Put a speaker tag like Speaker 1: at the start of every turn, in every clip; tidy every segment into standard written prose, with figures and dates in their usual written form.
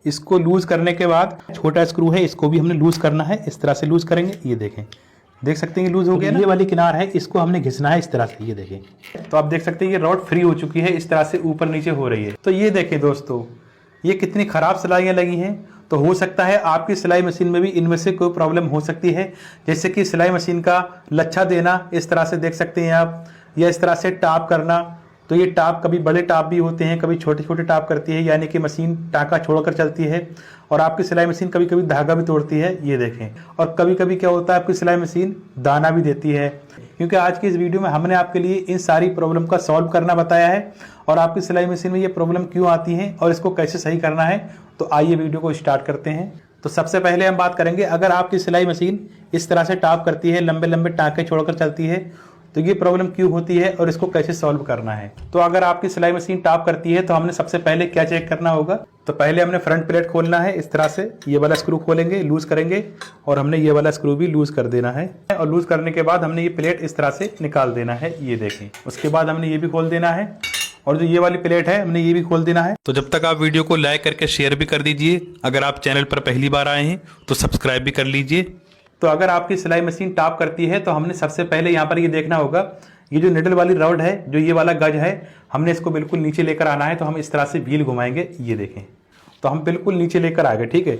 Speaker 1: इसको लूज करने के बाद छोटा स्क्रू है, इसको भी हमने लूज करना है। इस तरह से लूज करेंगे, ये देखें, देख सकते हैं लूज हो गया। ये वाली किनार है, इसको हमने घिसना है इस तरह से, ये देखें। तो आप देख सकते हैं ये रॉड फ्री हो चुकी है, इस तरह से ऊपर नीचे हो रही है। तो ये देखें दोस्तों, ये कितनी खराब सिलाइयाँ लगी हैं। तो हो सकता है आपकी सिलाई मशीन में भी इनमें से कोई प्रॉब्लम हो सकती है, जैसे कि सिलाई मशीन का लच्छा देना, इस तरह से देख सकते हैं आप, या इस तरह से टाप करना। तो ये टाप कभी बड़े टाप भी होते हैं, कभी छोटे छोटे टाप करती है, यानी कि मशीन टाँका छोड़कर चलती है। और आपकी सिलाई मशीन कभी कभी धागा भी तोड़ती है, ये देखें। और कभी कभी क्या होता है, आपकी सिलाई मशीन दाना भी देती है। क्योंकि आज की इस वीडियो में हमने आपके लिए इन सारी प्रॉब्लम का सॉल्व करना बताया है, और आपकी सिलाई मशीन में ये प्रॉब्लम क्यों आती है और इसको कैसे सही करना है। तो आइए वीडियो को स्टार्ट करते हैं। तो सबसे पहले हम बात करेंगे, अगर आपकी सिलाई मशीन इस तरह से टाप करती है, लंबे लंबे टाँके छोड़कर चलती है, तो ये प्रॉब्लम क्यों होती है और इसको कैसे सॉल्व करना है। तो अगर आपकी सिलाई मशीन टाप करती है तो हमने सबसे पहले क्या चेक करना होगा। तो पहले हमने फ्रंट प्लेट खोलना है, इस तरह से ये वाला स्क्रू खोलेंगे, लूज करेंगे, और हमने ये वाला स्क्रू भी लूज कर देना है। और लूज करने के बाद हमने ये प्लेट इस तरह से निकाल देना है, ये देखें। उसके बाद हमने ये भी खोल देना है, और जो ये वाली प्लेट है हमने ये भी खोल देना है। तो जब तक आप वीडियो को लाइक करके शेयर भी कर दीजिए, अगर आप चैनल पर पहली बार आए हैं तो सब्सक्राइब भी कर लीजिए। तो अगर आपकी सिलाई मशीन टाप करती है तो हमने सबसे पहले यहाँ पर ये देखना होगा, ये जो निडल वाली रॉड है, जो ये वाला गज है, हमने इसको बिल्कुल नीचे लेकर आना है। तो हम इस तरह से व्हील घुमाएंगे, ये देखें। तो हम बिल्कुल नीचे लेकर आ गए, ठीक है।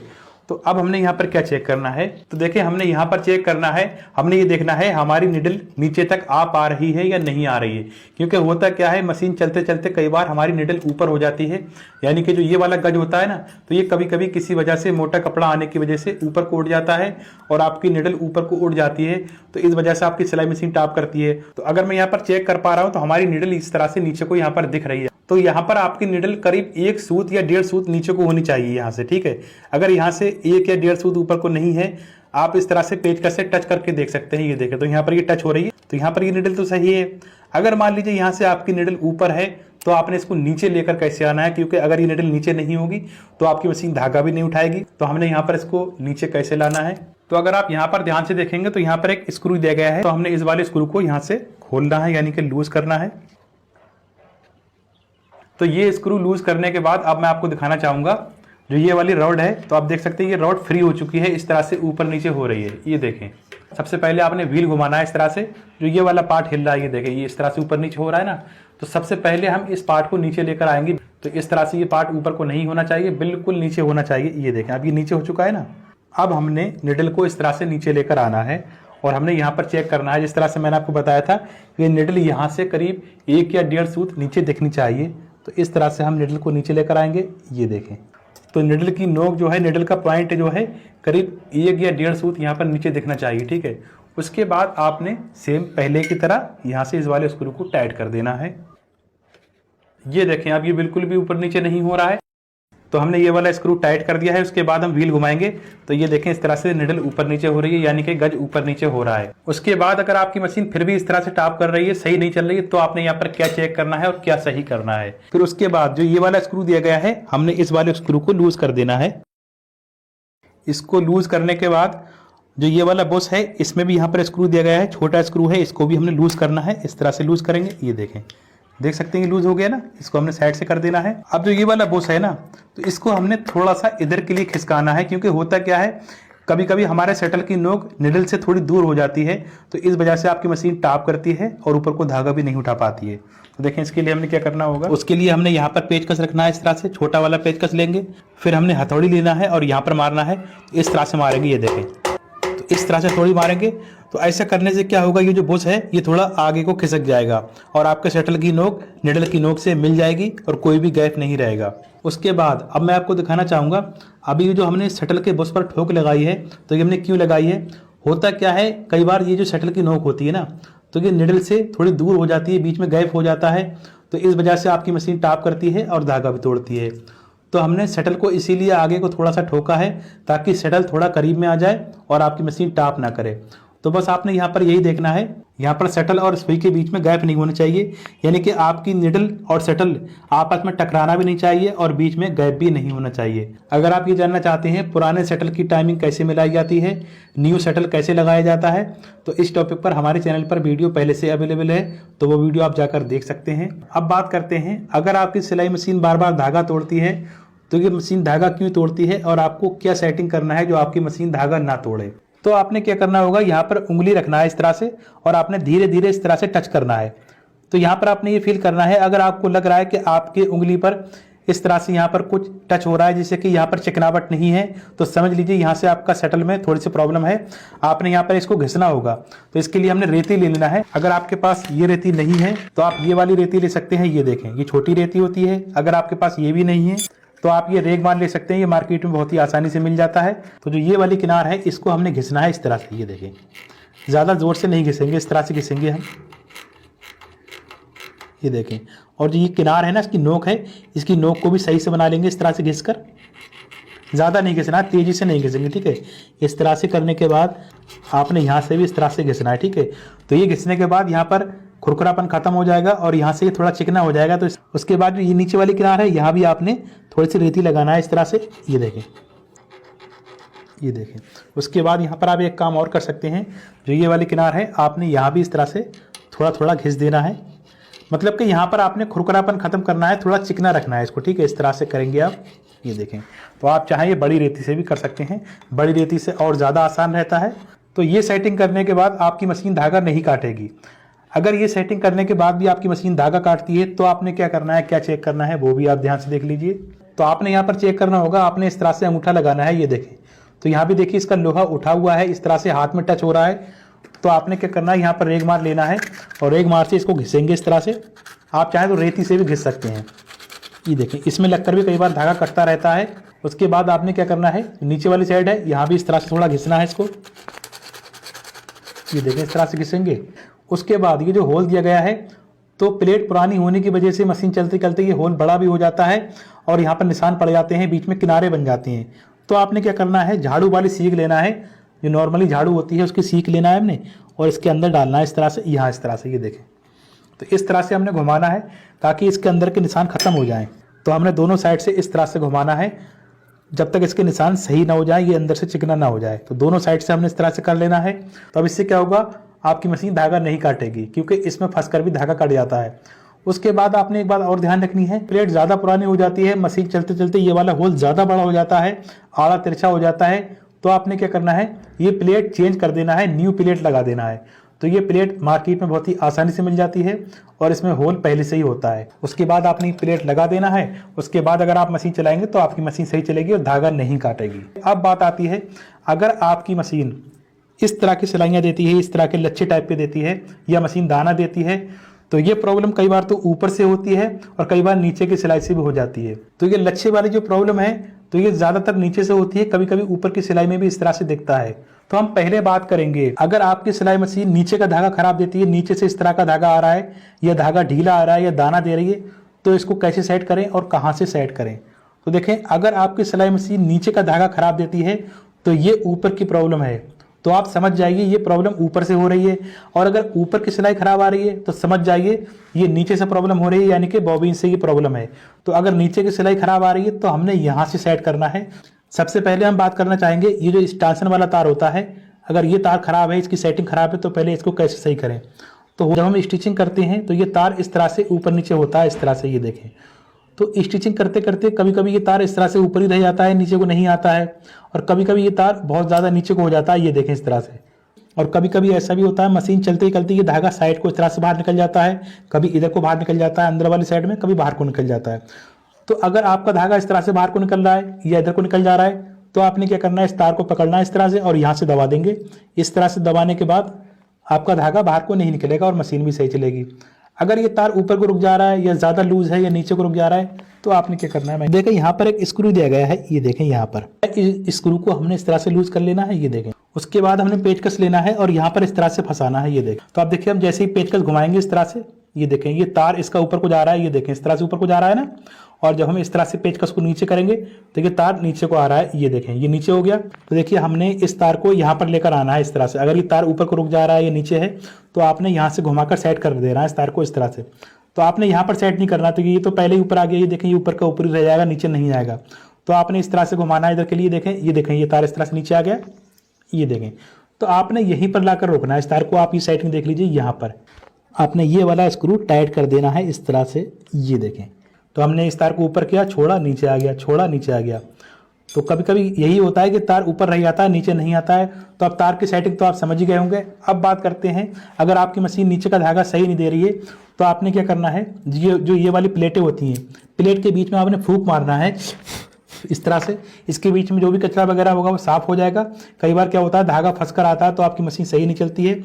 Speaker 1: तो अब हमने यहाँ पर क्या चेक करना है, तो देखें हमने यहाँ पर चेक करना है, हमने ये देखना है हमारी निडल नीचे तक आ पा रही है या नहीं आ रही है। क्योंकि होता क्या है, मशीन चलते चलते कई बार हमारी निडल ऊपर हो जाती है, यानी कि जो ये वाला गज होता है ना, तो ये कभी कभी किसी वजह से मोटा कपड़ा आने की वजह से ऊपर को उड़ जाता है और आपकी निडल ऊपर को उड़ जाती है। तो इस वजह से आपकी सिलाई मशीन टाप करती है। तो अगर मैं यहाँ पर चेक कर पा रहा हूँ तो हमारी निडल इस तरह से नीचे को यहाँ पर दिख रही है। तो यहाँ पर आपकी निडल करीब 1 सूत या 1.5 सूत नीचे को होनी चाहिए यहाँ से, ठीक है। अगर यहाँ से 1 या 1.5 सूत ऊपर को नहीं है, आप इस तरह से पेचकस से टच करके देख सकते हैं, ये देखें। तो यहाँ पर ये टच हो रही है, तो यहाँ पर ये निडल तो सही है। अगर मान लीजिए यहाँ से आपकी निडल ऊपर है, तो आपने इसको नीचे लेकर कैसे आना है, क्योंकि अगर ये निडल नीचे नहीं होगी तो आपकी मशीन धागा भी नहीं उठाएगी। तो हमने यहाँ पर इसको नीचे कैसे लाना है। तो अगर आप यहाँ पर ध्यान से देखेंगे तो यहाँ पर एक स्क्रू दिया गया है, तो हमने इस वाले स्क्रू को यहाँ से खोलना है, यानी कि लूज करना है। तो ये स्क्रू लूज करने के बाद अब मैं आपको दिखाना चाहूँगा, जो ये वाली रॉड है, तो आप देख सकते हैं ये रॉड फ्री हो चुकी है, इस तरह से ऊपर नीचे हो रही है, ये देखें। सबसे पहले आपने व्हील घुमाना है इस तरह से, जो ये वाला पार्ट हिल रहा है, ये देखें, ये इस तरह से ऊपर नीचे हो रहा है ना। तो सबसे पहले हम इस पार्ट को नीचे लेकर आएंगे। तो इस तरह से ये पार्ट ऊपर को नहीं होना चाहिए, बिल्कुल नीचे होना चाहिए, ये देखें। अब ये नीचे हो चुका है ना। अब हमने निडल को इस तरह से नीचे लेकर आना है, और हमने यहाँ पर चेक करना है, जिस तरह से मैंने आपको बताया था, ये निडल यहाँ से करीब 1 या 1.5 सूत नीचे दिखनी चाहिए। तो इस तरह से हम निडल को नीचे लेकर आएंगे, ये देखें। तो निडल की नोक जो है, निडल का पॉइंट जो है, करीब 1 या 1.5 सूत यहाँ पर नीचे दिखना चाहिए, ठीक है। उसके बाद आपने सेम पहले की तरह यहाँ से इस वाले स्क्रू को टाइट कर देना है, ये देखें। अब ये बिल्कुल भी ऊपर नीचे नहीं हो रहा है, तो हमने ये वाला स्क्रू टाइट कर दिया है। उसके बाद हम व्हील घुमाएंगे, तो ये देखें इस तरह से निडल ऊपर नीचे हो रही है, यानी कि गज ऊपर नीचे हो रहा है। उसके बाद अगर आपकी मशीन फिर भी इस तरह से टाप कर रही है, सही नहीं चल रही है, तो आपने यहाँ पर क्या चेक करना है और क्या सही करना है। फिर उसके बाद जो ये वाला स्क्रू दिया गया है, हमने इस वाले स्क्रू को लूज कर देना है। इसको लूज करने के बाद जो ये वाला बुश है, इसमें भी यहाँ पर स्क्रू दिया गया है, छोटा स्क्रू है, इसको भी हमने लूज करना है। इस तरह से लूज करेंगे, ये देखें, देख सकते हैं लूज हो गया ना। इसको हमने साइड से कर देना है। अब जो ये वाला बुश है ना, तो इसको हमने थोड़ा सा इधर के लिए खिसकाना है, क्योंकि होता क्या है, कभी कभी हमारे शटल की नोक निडल से थोड़ी दूर हो जाती है, तो इस वजह से आपकी मशीन टाप करती है और ऊपर को धागा भी नहीं उठा पाती है। तो देखें, इसके लिए हमने क्या करना होगा। उसके लिए हमने यहाँ पर पेचकस रखना है, इस तरह से छोटा वाला पेचकस लेंगे, फिर हमने हथौड़ी लेना है और यहाँ पर मारना है। इस तरह से मारेंगे, ये देखें। तो इस तरह से थोड़ी मारेंगे, तो ऐसा करने से क्या होगा, ये जो बुश है ये थोड़ा आगे को खिसक जाएगा और आपके शटल की नोक निडल की नोक से मिल जाएगी और कोई भी गैप नहीं रहेगा। उसके बाद अब मैं आपको दिखाना चाहूँगा, अभी जो हमने शटल के बुश पर ठोक लगाई है, तो ये हमने क्यों लगाई है। होता क्या है, कई बार ये जो शटल की नोक होती है ना, तो ये निडल से थोड़ी दूर हो जाती है, बीच में गैप हो जाता है, तो इस वजह से आपकी मशीन टाप करती है और धागा भी तोड़ती है। तो हमने शटल को इसीलिए आगे को थोड़ा सा ठोका है, ताकि शटल थोड़ा करीब में आ जाए और आपकी मशीन टाप ना करे। तो बस आपने यहाँ पर यही देखना है, यहाँ पर शटल और सुई के बीच में गैप नहीं होना चाहिए, यानी कि आपकी निडल और शटल आपस में टकराना भी नहीं चाहिए और बीच में गैप भी नहीं होना चाहिए। अगर आप ये जानना चाहते हैं पुराने शटल की टाइमिंग कैसे मिलाई जाती है, न्यू शटल कैसे लगाया जाता है, तो इस टॉपिक पर हमारे चैनल पर वीडियो पहले से अवेलेबल है, तो वो वीडियो आप जाकर देख सकते हैं। अब बात करते हैं, अगर आपकी सिलाई मशीन बार बार धागा तोड़ती है, तो ये मशीन धागा क्यों तोड़ती है और आपको क्या सेटिंग करना है जो आपकी मशीन धागा ना तोड़े। तो आपने क्या करना होगा, यहाँ पर उंगली रखना है इस तरह से और आपने धीरे धीरे इस तरह से टच करना है। तो यहाँ पर आपने ये फील करना है, अगर आपको लग रहा है कि आपकी उंगली पर इस तरह से यहाँ पर कुछ टच हो रहा है जैसे कि यहाँ पर चिकनावट नहीं है, तो समझ लीजिए यहाँ से आपका शटल में थोड़ी सी प्रॉब्लम है, आपने यहाँ पर इसको घिसना होगा। तो इसके लिए हमने रेती ले लेना है। अगर आपके पास ये रेती नहीं है तो आप ये वाली रेती ले सकते हैं। ये देखें, ये छोटी रेती होती है। अगर आपके पास ये भी नहीं है तो आप ये रेगमार ले सकते हैं, ये मार्केट में बहुत ही आसानी से मिल जाता है। तो जो ये वाली किनार है इसको हमने घिसना है इस तरह से। ये देखें, ज़्यादा ज़ोर से नहीं घिसेंगे, इस तरह से घिसेंगे हम। ये देखें, और जो ये किनार है ना, इसकी नोक है, इसकी नोक को भी सही से बना लेंगे इस तरह से घिस कर। ज़्यादा नहीं घिसना, तेज़ी से नहीं घिसेंगे, ठीक है। इस तरह से करने के बाद आपने यहाँ से भी इस तरह से घिसना है, ठीक है। तो ये घिसने के बाद यहाँ पर खुरखुरापन खत्म हो जाएगा और यहाँ से ये थोड़ा चिकना हो जाएगा। तो उसके बाद जो ये नीचे वाली किनार है यहाँ भी आपने थोड़ी सी रेती लगाना है इस तरह से। ये देखें, ये देखें। उसके बाद यहाँ पर आप एक काम और कर सकते हैं, जो ये वाली किनार है आपने यहाँ भी इस तरह से थोड़ा थोड़ा घिस देना है। मतलब कि यहाँ पर आपने खुरखुरापन खत्म करना है, थोड़ा चिकना रखना है इसको, ठीक है। इस तरह से करेंगे आप। ये देखें, तो आप चाहें ये बड़ी रेती से भी कर सकते हैं, बड़ी रेती से और ज़्यादा आसान रहता है। तो ये सेटिंग करने के बाद आपकी मशीन धागा नहीं काटेगी। अगर ये सेटिंग करने के बाद भी आपकी मशीन धागा काटती है तो आपने क्या करना है, क्या चेक करना है वो भी आप ध्यान से देख लीजिए। तो आपने यहाँ पर चेक करना होगा, आपने इस तरह से अंगूठा लगाना है। ये देखें, तो यहाँ भी देखिए इसका लोहा उठा हुआ है, इस तरह से हाथ में टच हो रहा है। तो आपने क्या करना है, यहाँ पर रेगमार लेना है और रेगमार से इसको घिसेंगे इस तरह से। आप चाहें तो रेती से भी घिस सकते हैं। ये देखें, इसमें लगकर भी कई बार धागा कटता रहता है। उसके बाद आपने क्या करना है, नीचे वाली साइड है यहाँ भी इस तरह से थोड़ा घिसना है इसको। ये देखें, इस तरह से घिसेंगे। उसके बाद ये जो होल दिया गया है, तो प्लेट पुरानी होने की वजह से मशीन चलते चलते ये होल बड़ा भी हो जाता है और यहाँ पर निशान पड़ जाते हैं, बीच में किनारे बन जाते हैं। तो आपने क्या करना है, झाड़ू वाली सीख लेना है, जो नॉर्मली झाड़ू होती है उसकी सीख लेना है हमने और इसके अंदर डालना है इस तरह से, यहाँ इस तरह से। ये देखें, तो इस तरह से हमने घुमाना है ताकि इसके अंदर के निशान खत्म हो जाएं। तो हमने दोनों साइड से इस तरह से घुमाना है जब तक इसके निशान सही ना हो जाए, ये अंदर से चिकना ना हो जाए। तो दोनों साइड से हमने इस तरह से कर लेना है। तो अब इससे क्या होगा, आपकी मशीन धागा नहीं काटेगी, क्योंकि इसमें फंसकर भी धागा कट जाता है। उसके बाद आपने एक बात और ध्यान रखनी है, प्लेट ज़्यादा पुरानी हो जाती है, मशीन चलते चलते ये वाला होल ज़्यादा बड़ा हो जाता है, आड़ा तिरछा हो जाता है। तो आपने क्या करना है, ये प्लेट चेंज कर देना है, न्यू प्लेट लगा देना है। तो ये प्लेट मार्केट में बहुत ही आसानी से मिल जाती है और इसमें होल पहले से ही होता है। उसके बाद आपने प्लेट लगा देना है। उसके बाद अगर आप मशीन चलाएंगे तो आपकी मशीन सही चलेगी और धागा नहीं काटेगी। अब बात आती है, अगर आपकी मशीन इस तरह की सिलाइयाँ देती है, इस तरह के लच्छे टाइप के देती है, या मशीन दाना देती है, तो ये प्रॉब्लम कई बार तो ऊपर से होती है और कई बार नीचे की सिलाई से भी हो जाती है। तो ये लच्छे वाली जो प्रॉब्लम है, तो ये ज़्यादातर नीचे से होती है, कभी कभी ऊपर की सिलाई में भी इस तरह से दिखता है। तो हम पहले बात करेंगे, अगर आपकी सिलाई मशीन नीचे का धागा खराब देती है, नीचे से इस तरह का धागा आ रहा है, या धागा ढीला आ रहा है, या दाना दे रही है, तो इसको कैसे सेट करें और कहाँ से सेट करें। तो देखें, अगर आपकी सिलाई मशीन नीचे का धागा खराब देती है तो ये ऊपर की प्रॉब्लम है। तो आप समझ जाइए ये प्रॉब्लम ऊपर से हो रही है, और अगर ऊपर की सिलाई खराब आ रही है तो समझ जाइए ये नीचे से प्रॉब्लम हो रही है, यानी कि बॉबिन से ये प्रॉब्लम है। तो अगर नीचे की सिलाई खराब आ रही है तो हमने यहाँ से सेट करना है। सबसे पहले हम बात करना चाहेंगे, ये जो स्टेंशन वाला तार होता है, अगर ये तार खराब है, इसकी सेटिंग खराब है, तो पहले इसको कैसे सही करें। तो जब हम स्टिचिंग करते हैं तो ये तार इस तरह से ऊपर नीचे होता है, इस तरह से। ये देखें, तो स्टिचिंग करते करते कभी कभी ये तार इस तरह से ऊपर ही रह जाता है, नीचे को नहीं आता है, और कभी कभी ये तार बहुत ज़्यादा नीचे को हो जाता है। ये देखें, इस तरह से। और कभी कभी ऐसा भी होता है, मशीन चलते चलते ये धागा साइड को इस तरह से बाहर निकल जाता है, कभी इधर को बाहर निकल जाता है अंदर वाली साइड में, कभी बाहर को निकल जाता है। तो अगर आपका धागा इस तरह से बाहर को निकल रहा है या इधर को निकल जा रहा है, तो आपने क्या करना है, इस तार को पकड़ना है इस तरह से और यहाँ से दबा देंगे। इस तरह से दबाने के बाद आपका धागा बाहर को नहीं निकलेगा और मशीन भी सही चलेगी। अगर ये तार ऊपर को रुक जा रहा है, या ज़्यादा लूज है, या नीचे को रुक जा रहा है, तो आपने क्या करना है, देखें यहाँ पर एक स्क्रू दिया गया है। ये देखें, यहाँ पर इस स्क्रू को हमने इस तरह से लूज कर लेना है। ये देखें, उसके बाद हमने पेचकस लेना है और यहाँ पर इस तरह से फंसाना है। ये देखें, तो आप देखिए, हम जैसे ही पेचकस घुमाएंगे इस तरह से, ये देखें, ये तार इसका ऊपर को जा रहा है। ये देखें, इस तरह से ऊपर को जा रहा है ना, और जब हम इस तरह से पेचकस को नीचे करेंगे तो ये तार नीचे को आ रहा है। ये देखें, ये नीचे हो गया। तो देखिए, हमने इस तार को यहाँ पर लेकर आना है इस तरह से। अगर ये तार ऊपर को रुक जा रहा है या नीचे है, तो आपने यहाँ से घुमाकर सेट कर देना है इस तार को इस तरह से। तो आपने यहाँ पर सेट नहीं करना, तो ये तो पहले ही ऊपर आ गया। ये देखें, ये ऊपर का ऊपर ही रह जाएगा, नीचे नहीं आएगा। तो आपने इस तरह से घुमाना है इधर के लिए। देखें, ये तार इस तरह से नीचे आ गया। ये देखें, तो आपने यहीं पर लाकर रोकना है इस तार को। आप ये सेटिंग देख लीजिए, यहाँ पर आपने ये वाला स्क्रू टाइट कर देना है इस तरह से। ये देखें, तो हमने इस तार को ऊपर किया, छोड़ा, नीचे आ गया, छोड़ा, नीचे आ गया। तो कभी कभी यही होता है कि तार ऊपर रह जाता है, नीचे नहीं आता है। तो अब तार की सेटिंग तो आप समझ ही गए होंगे। अब बात करते हैं, अगर आपकी मशीन नीचे का धागा सही नहीं दे रही है तो आपने क्या करना है, ये वाली प्लेटें होती हैं, प्लेट के बीच में आपने फूंक मारना है इस तरह से। इसके बीच में जो भी कचरा वगैरह होगा वो साफ हो जाएगा। कई बार क्या होता है, धागा फंस कर आता है तो आपकी मशीन सही नहीं चलती है।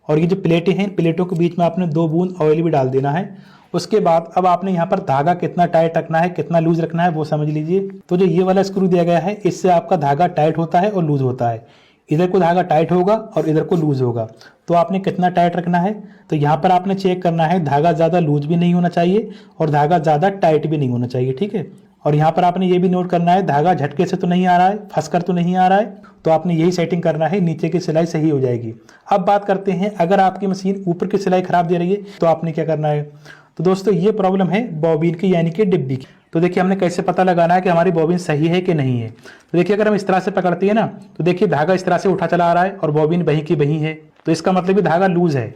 Speaker 1: और ये जो प्लेटें हैं, प्लेटों के बीच में आपने 2 बूंद ऑयल भी डाल देना है। उसके बाद अब आपने यहाँ पर धागा कितना टाइट रखना है, कितना लूज रखना है वो समझ लीजिए। तो जो ये वाला स्क्रू दिया गया है, इससे आपका धागा टाइट होता है और लूज होता है। इधर को धागा टाइट होगा और इधर को लूज होगा। तो आपने कितना टाइट रखना है, तो यहाँ पर आपने चेक करना है, धागा ज़्यादा लूज भी नहीं होना चाहिए और धागा ज़्यादा टाइट भी नहीं होना चाहिए, ठीक है। और यहाँ पर आपने ये भी नोट करना है, धागा झटके से तो नहीं आ रहा है, फंसकर तो नहीं आ रहा है। तो आपने यही सेटिंग करना है, नीचे की सिलाई सही हो जाएगी। अब बात करते हैं, अगर आपकी मशीन ऊपर की सिलाई खराब दे रही है तो आपने क्या करना है। तो दोस्तों ये प्रॉब्लम है बॉबिन की, यानी कि डिब्बी की। तो देखिए हमने कैसे पता लगाना है कि हमारी बॉबिन सही है कि नहीं है। तो देखिए अगर हम इस तरह से पकड़ते हैं ना, तो देखिए धागा इस तरह से उठा चला आ रहा है और बॉबिन वहीं की वहीं है। तो इसका मतलब कि धागा लूज है।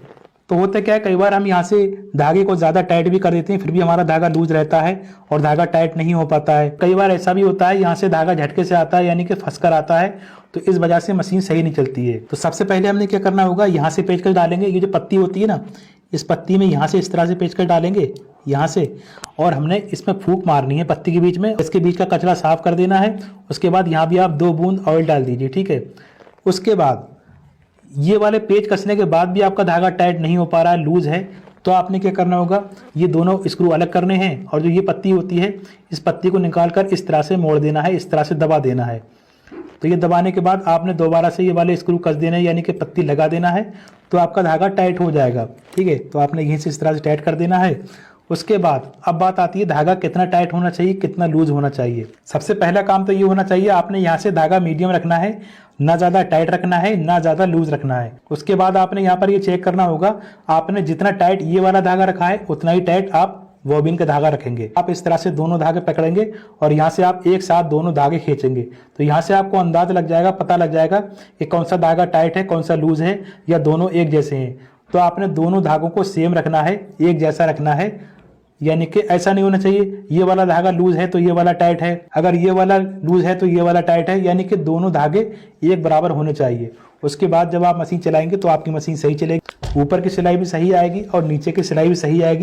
Speaker 1: तो होता क्या है, कई बार हम यहाँ से धागे को ज़्यादा टाइट भी कर देते हैं, फिर भी हमारा धागा लूज रहता है और धागा टाइट नहीं हो पाता है। कई बार ऐसा भी होता है, यहाँ से धागा झटके से आता है, यानी कि फंस कर आता है, तो इस वजह से मशीन सही नहीं चलती है। तो सबसे पहले हमने क्या करना होगा, यहाँ से पेचकस डालेंगे। ये जो पत्ती होती है ना, इस पत्ती में यहाँ से इस तरह से पेचकस डालेंगे यहाँ से, और हमने इसमें फूंक मारनी है पत्ती के बीच में। इसके बीच का कचरा साफ कर देना है। उसके बाद यहाँ भी आप 2 बूंद ऑयल डाल दीजिए, ठीक है। उसके बाद ये वाले पेच कसने के बाद भी आपका धागा टाइट नहीं हो पा रहा है, लूज है, तो आपने क्या करना होगा, ये दोनों स्क्रू अलग करने हैं और जो ये पत्ती होती है, इस पत्ती को निकाल कर इस तरह से मोड़ देना है, इस तरह से दबा देना है। तो ये दबाने के बाद आपने दोबारा से ये वाले स्क्रू कस देना है, यानी कि पत्ती लगा देना है, तो आपका धागा टाइट हो जाएगा, ठीक है। तो आपने यहीं से इस तरह से टाइट कर देना है। उसके बाद अब बात आती है, धागा कितना टाइट होना चाहिए, कितना लूज होना चाहिए। सबसे पहला काम तो ये होना चाहिए, आपने यहाँ से धागा मीडियम रखना है, ना ज़्यादा टाइट रखना है, ना ज़्यादा लूज रखना है। उसके बाद आपने यहाँ पर ये चेक करना होगा, आपने जितना टाइट ये वाला धागा रखा है उतना ही टाइट आप बॉबिन का धागा रखेंगे। आप इस तरह से दोनों धागे पकड़ेंगे और यहाँ से आप एक साथ दोनों धागे खींचेंगे। तो यहाँ से आपको अंदाज लग जाएगा, पता लग जाएगा कि कौन सा धागा टाइट है, कौन सा लूज है, या दोनों एक जैसे हैं। तो आपने दोनों धागों को सेम रखना है, एक जैसा रखना है, यानी कि ऐसा नहीं होना चाहिए ये वाला धागा लूज है तो ये वाला टाइट है, अगर ये वाला लूज है तो ये वाला टाइट है, यानी कि दोनों धागे एक बराबर होने चाहिए। उसके बाद जब आप मशीन चलाएंगे तो आपकी मशीन सही चलेगी, ऊपर की सिलाई भी सही आएगी और नीचे की सिलाई भी सही आएगी।